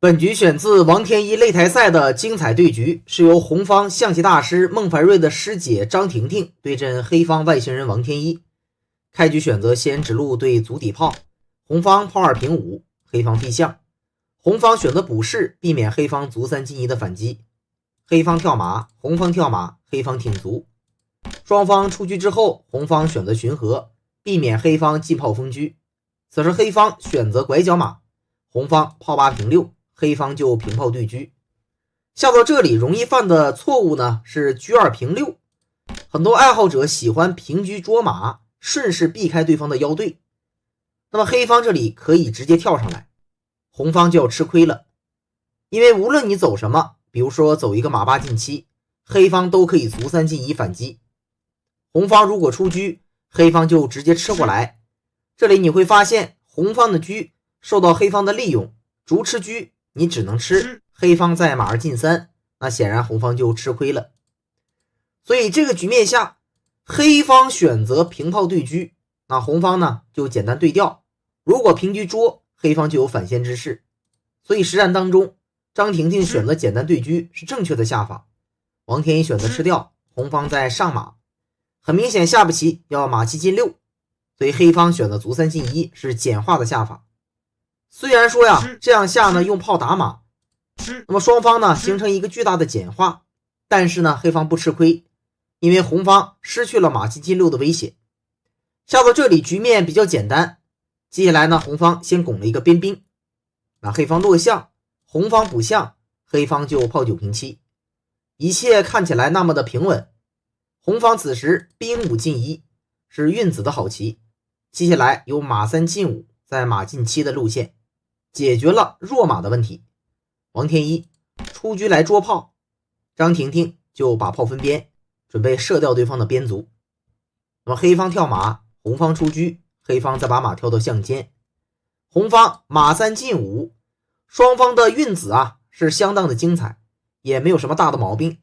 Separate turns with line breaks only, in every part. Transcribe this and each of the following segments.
本局选自王天一擂台赛的精彩对局，是由红方象棋大师孟凡瑞的师姐张婷婷对阵黑方外星人王天一。开局选择先指路对足底炮，红方炮2平5，黑方避象。红方选择补士，避免黑方卒3进1的反击。黑方跳马，红方跳马，黑方挺卒。双方出车之后，红方选择巡河，避免黑方进炮封车。此时黑方选择拐角马，红方炮8平6，黑方就平炮对车。下到这里容易犯的错误呢是车2平6，很多爱好者喜欢平车捉马，顺势避开对方的腰队。那么黑方这里可以直接跳上来，红方就要吃亏了，因为无论你走什么，比如说走一个马8进7，黑方都可以卒3进1反击。红方如果出车，黑方就直接吃过来。这里你会发现红方的车受到黑方的利用，逐吃车你只能吃，黑方在马2进3，那显然红方就吃亏了。所以这个局面下，黑方选择平炮对车，那红方呢就简单对调，如果平车捉，黑方就有反先之势。所以实战当中，张婷婷选择简单对车是正确的下法，王天一选择吃掉，红方在上马，很明显下不棋要马7进6，所以黑方选择卒3进1是简化的下法。虽然说呀这样下呢用炮打马，那么双方呢形成一个巨大的简化，但是呢黑方不吃亏，因为红方失去了马7进6的威胁。下到这里局面比较简单，接下来呢红方先拱了一个边兵，那黑方落象，红方补象，黑方就炮9平7，一切看起来那么的平稳。红方此时兵5进1是运子的好棋，接下来有马3进5在马进7的路线，解决了弱马的问题。王天一出车来捉炮，张婷婷就把炮分边，准备射掉对方的边卒。那么黑方跳马，红方出车，黑方再把马跳到象间。红方马3进5，双方的运子是相当的精彩，也没有什么大的毛病，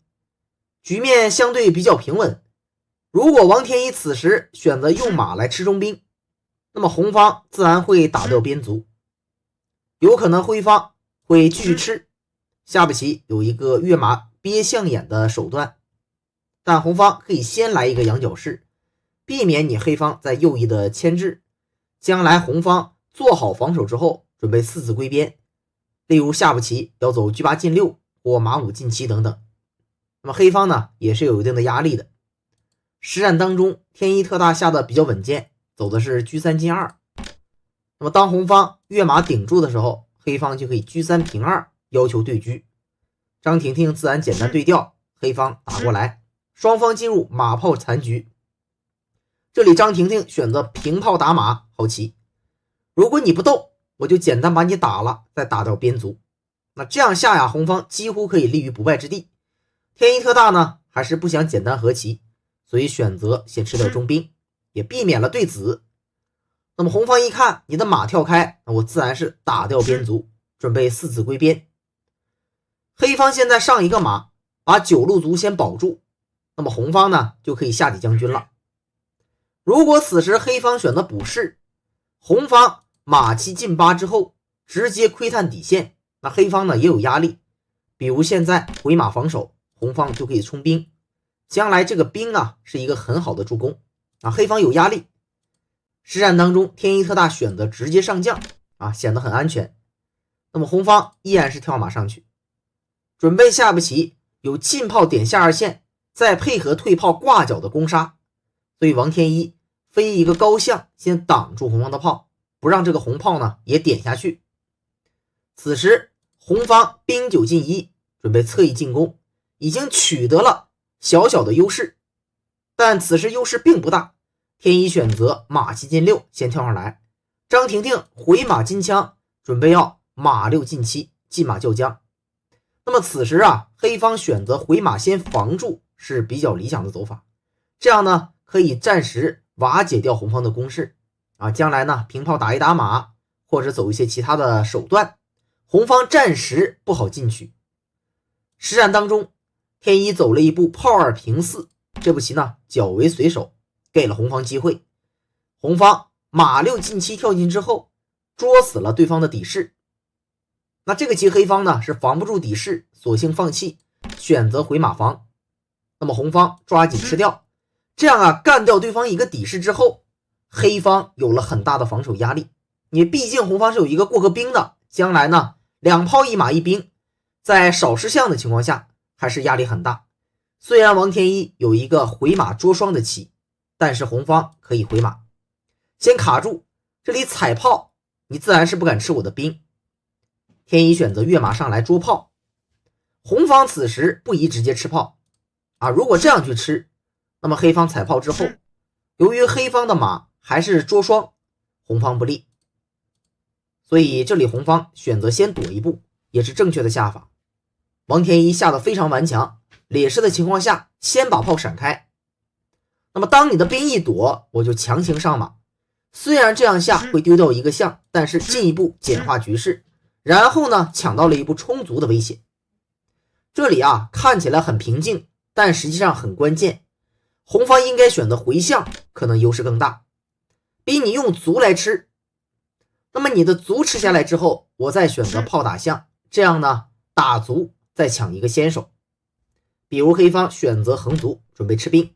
局面相对比较平稳。如果王天一此时选择用马来吃中兵，那么红方自然会打掉边卒，有可能黑方会继续吃，下步棋有一个跃马憋象眼的手段，但红方可以先来一个羊角式，避免你黑方在右翼的牵制，将来红方做好防守之后准备4子归边，例如下步棋要走车8进6或马5进7等等。那么黑方呢也是有一定的压力的。实战当中天一特大下的比较稳健，走的是车3进2，那么当红方跃马顶住的时候，黑方就可以车3平2要求对车。张婷婷自然简单对调，黑方打过来，双方进入马炮残局。这里张婷婷选择平炮打马，好棋，如果你不斗，我就简单把你打了，再打掉边卒。那这样下红方几乎可以立于不败之地。天一特大呢还是不想简单和棋，所以选择先吃掉中兵，也避免了对子。那么红方一看你的马跳开，那我自然是打掉边卒，准备4子归边。黑方现在上一个马，把9路卒先保住，那么红方呢就可以下底将军了。如果此时黑方选择补士，红方马7进8之后直接窥探底线，那黑方呢也有压力，比如现在回马防守，红方就可以冲兵，将来这个兵是一个很好的助攻黑方有压力。实战当中天一特大选择直接上将显得很安全。那么红方依然是跳马上去，准备下步棋有进炮点下2线，再配合退炮挂角的攻杀，所以王天一飞一个高象先挡住红方的炮，不让这个红炮呢也点下去。此时红方兵9进1准备侧翼进攻，已经取得了小小的优势，但此时优势并不大。天一选择马7进6先跳上来，张婷婷回马金枪，准备要马6进7进马叫将。那么此时黑方选择回马先防住是比较理想的走法，这样呢可以暂时瓦解掉红方的攻势将来呢平炮打一打马，或者走一些其他的手段，红方暂时不好进取。实战当中天一走了一步炮2平4，这步棋呢较为随手，给了红方机会。红方马6进7跳进之后，捉死了对方的底士。那这个棋黑方呢是防不住底势，索性放弃，选择回马防。那么红方抓紧吃掉，这样啊干掉对方一个底势之后，黑方有了很大的防守压力。你毕竟红方是有一个过河兵的，将来呢两炮一马一兵，在少失象的情况下还是压力很大。虽然王天一有一个回马捉双的棋，但是红方可以回马先卡住，这里踩炮你自然是不敢吃我的兵。天一选择跃马上来捉炮，红方此时不宜直接吃炮啊，如果这样去吃，那么黑方踩炮之后，由于黑方的马还是捉双，红方不利，所以这里红方选择先躲一步，也是正确的下法。王天一下得非常顽强，劣势的情况下先把炮闪开，那么当你的兵一躲，我就强行上马，虽然这样下会丢掉一个象，但是进一步简化局势，然后呢抢到了一步充足的威胁。这里啊看起来很平静，但实际上很关键，红方应该选择回象，可能优势更大，逼你用卒来吃。那么你的卒吃下来之后，我再选择炮打象，这样呢打卒再抢一个先手。比如黑方选择横卒准备吃兵，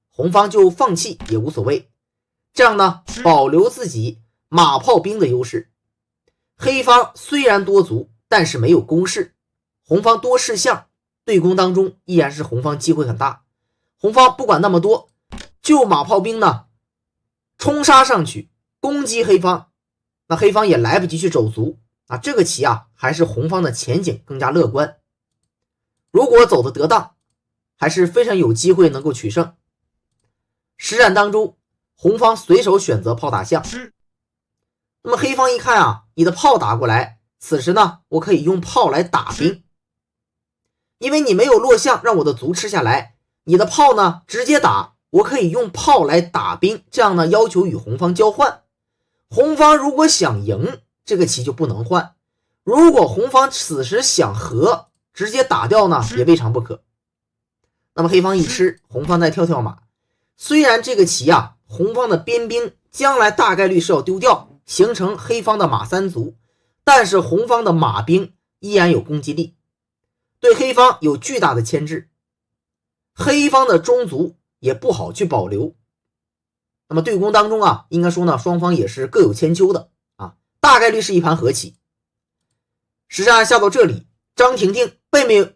红方就放弃也无所谓，这样呢保留自己马炮兵的优势。黑方虽然多卒，但是没有攻势，红方多士象，对攻当中依然是红方机会很大。红方不管那么多，就马炮兵呢冲杀上去攻击黑方，那黑方也来不及去走卒啊，这个棋啊还是红方的前景更加乐观。如果走得得当，还是非常有机会能够取胜。实战当中，红方随手选择炮打象，那么黑方一看啊，你的炮打过来，此时呢我可以用炮来打兵，因为你没有落象让我的卒吃下来，你的炮呢直接打，我可以用炮来打兵，这样呢要求与红方交换。红方如果想赢，这个棋就不能换，如果红方此时想和，直接打掉呢也未尝不可。那么黑方一吃，红方再跳跳马，虽然这个棋啊红方的边兵将来大概率是要丢掉，形成黑方的马三卒，但是红方的马兵依然有攻击力，对黑方有巨大的牵制，黑方的中卒也不好去保留。那么对攻当中啊，应该说呢双方也是各有千秋的啊，大概率是一盘和棋。实战下到这里，张婷婷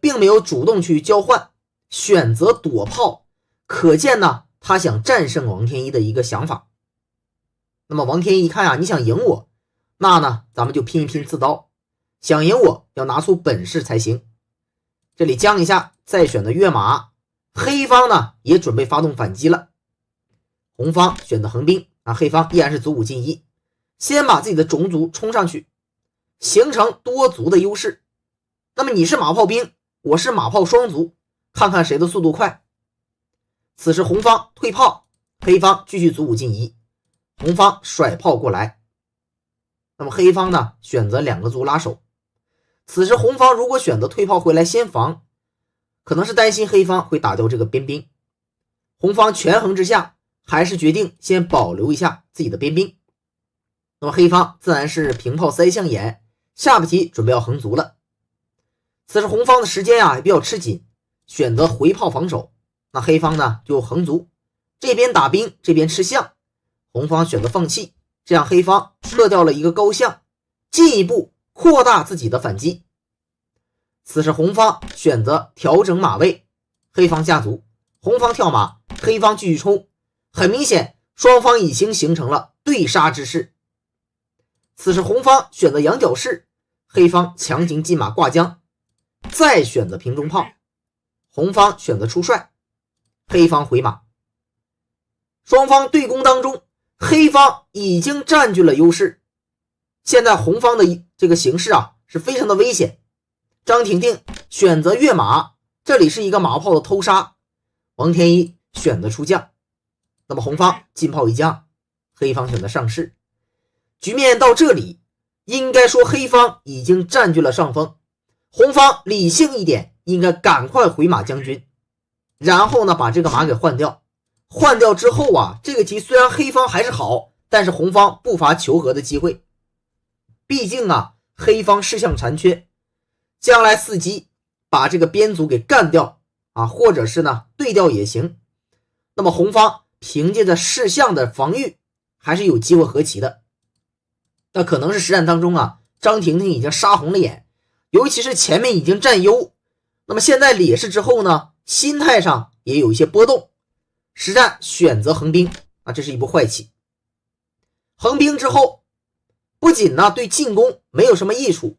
并没有主动去交换，选择躲炮，可见呢他想战胜王天一的一个想法。那么王天一一看啊，你想赢我，那呢咱们就拼一拼刺刀，想赢我要拿出本事才行。这里将一下，再选择跃马，黑方呢也准备发动反击了。红方选择横兵啊，黑方依然是卒5进1，先把自己的种族冲上去，形成多卒的优势。那么你是马炮兵，我是马炮双卒，看看谁的速度快。此时红方退炮，黑方继续卒5进1，红方甩炮过来。那么黑方呢选择2个卒拉手，此时红方如果选择退炮回来先防，可能是担心黑方会打掉这个边兵，红方权衡之下还是决定先保留一下自己的边兵。那么黑方自然是平炮塞象眼，下步棋准备要横卒了。此时红方的时间啊也比较吃紧，选择回炮防守，那黑方呢就横卒，这边打兵这边吃象，红方选择放弃，这样黑方撤掉了一个高象，进一步扩大自己的反击。此时红方选择调整马位，黑方下卒，红方跳马，黑方继续冲，很明显双方已经形成了对杀之势。此时红方选择羊角式，黑方强行进马挂将，再选择平中炮，红方选择出帅，黑方回马。双方对攻当中，黑方已经占据了优势，现在红方的这个形势啊是非常的危险。张婷婷选择跃马，这里是一个马炮的偷杀，王天一选择出将，那么红方进炮一将，黑方选择上士。局面到这里，应该说黑方已经占据了上风，红方理性一点，应该赶快回马将军，然后呢把这个马给换掉。换掉之后啊，这个棋虽然黑方还是好，但是红方不乏求和的机会。毕竟啊，黑方士象残缺，将来伺机把这个边卒给干掉啊，或者是呢对调也行。那么红方凭借着士象的防御，还是有机会和棋的。那可能是实战当中啊，张婷婷已经杀红了眼，尤其是前面已经占优，那么现在劣势之后呢，心态上也有一些波动，实战选择横兵啊，这是一步坏棋。横兵之后，不仅呢对进攻没有什么益处，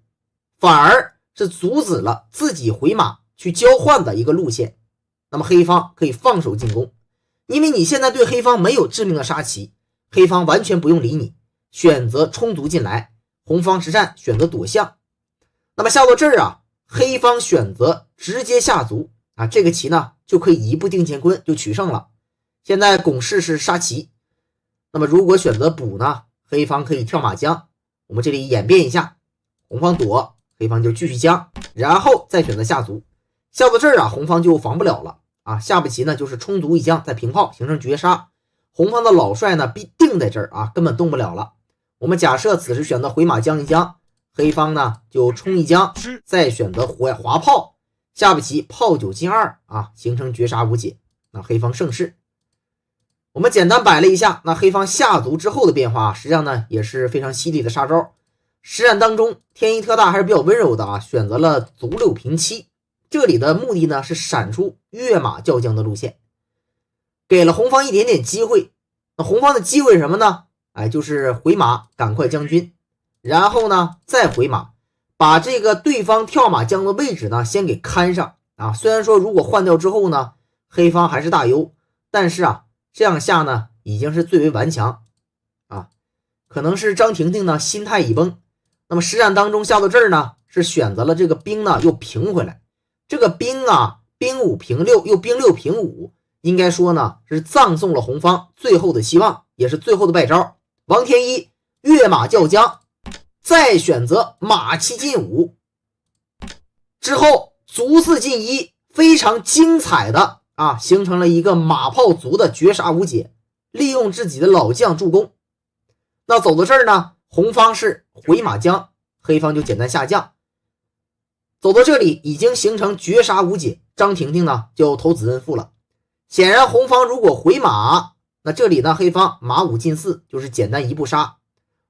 反而是阻止了自己回马去交换的一个路线。那么黑方可以放手进攻，因为你现在对黑方没有致命的杀棋，黑方完全不用理你，选择冲卒进来，红方实战选择躲象。那么下到这儿啊，黑方选择直接下卒啊，这个棋呢就可以一步定乾坤，就取胜了。现在拱势是杀棋，那么如果选择补呢，黑方可以跳马将。我们这里演变一下，红方躲，黑方就继续将，然后再选择下卒。下到这儿啊，红方就防不了了啊。下步棋呢就是冲卒一将再平炮，形成绝杀。红方的老帅呢必定在这儿啊，根本动不了了。我们假设此时选择回马将一将，黑方呢就冲一将，再选择滑炮，下步棋炮9进2啊，形成绝杀无解，那黑方胜势。我们简单摆了一下，那黑方下卒之后的变化，实际上呢也是非常犀利的杀招。实战当中，天一特大还是比较温柔的啊，选择了卒6平7，这里的目的呢是闪出跃马叫将的路线，给了红方一点点机会。那红方的机会是什么呢？就是回马赶快将军，然后呢再回马，把这个对方跳马将的位置呢先给看上啊。虽然说如果换掉之后呢，黑方还是大优，但是啊这样下呢已经是最为顽强啊。可能是张婷婷呢心态已崩，那么实战当中下到这儿呢是选择了这个兵呢又平回来，这个兵啊兵5平6又兵6平5，应该说呢是葬送了红方最后的希望，也是最后的败招。王天一跃马叫将，再选择马7进5，之后卒4进1，非常精彩的啊，形成了一个马炮卒的绝杀无解，利用自己的老将助攻。那走到这儿呢，红方是回马将，黑方就简单下将。走到这里已经形成绝杀无解，张婷婷呢就投子认负了。显然红方如果回马，那这里呢黑方马5进4，就是简单一步杀。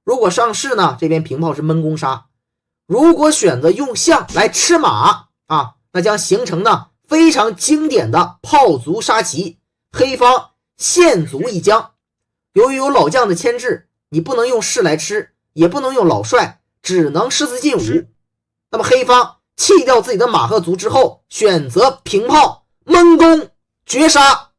如果上士呢，这边平炮是闷攻杀。如果选择用象来吃马啊，那将形成呢非常经典的炮卒杀棋，黑方陷卒一将。由于有老将的牵制，你不能用士来吃，也不能用老帅，只能士4进5。那么黑方弃掉自己的马和卒之后，选择平炮闷攻绝杀。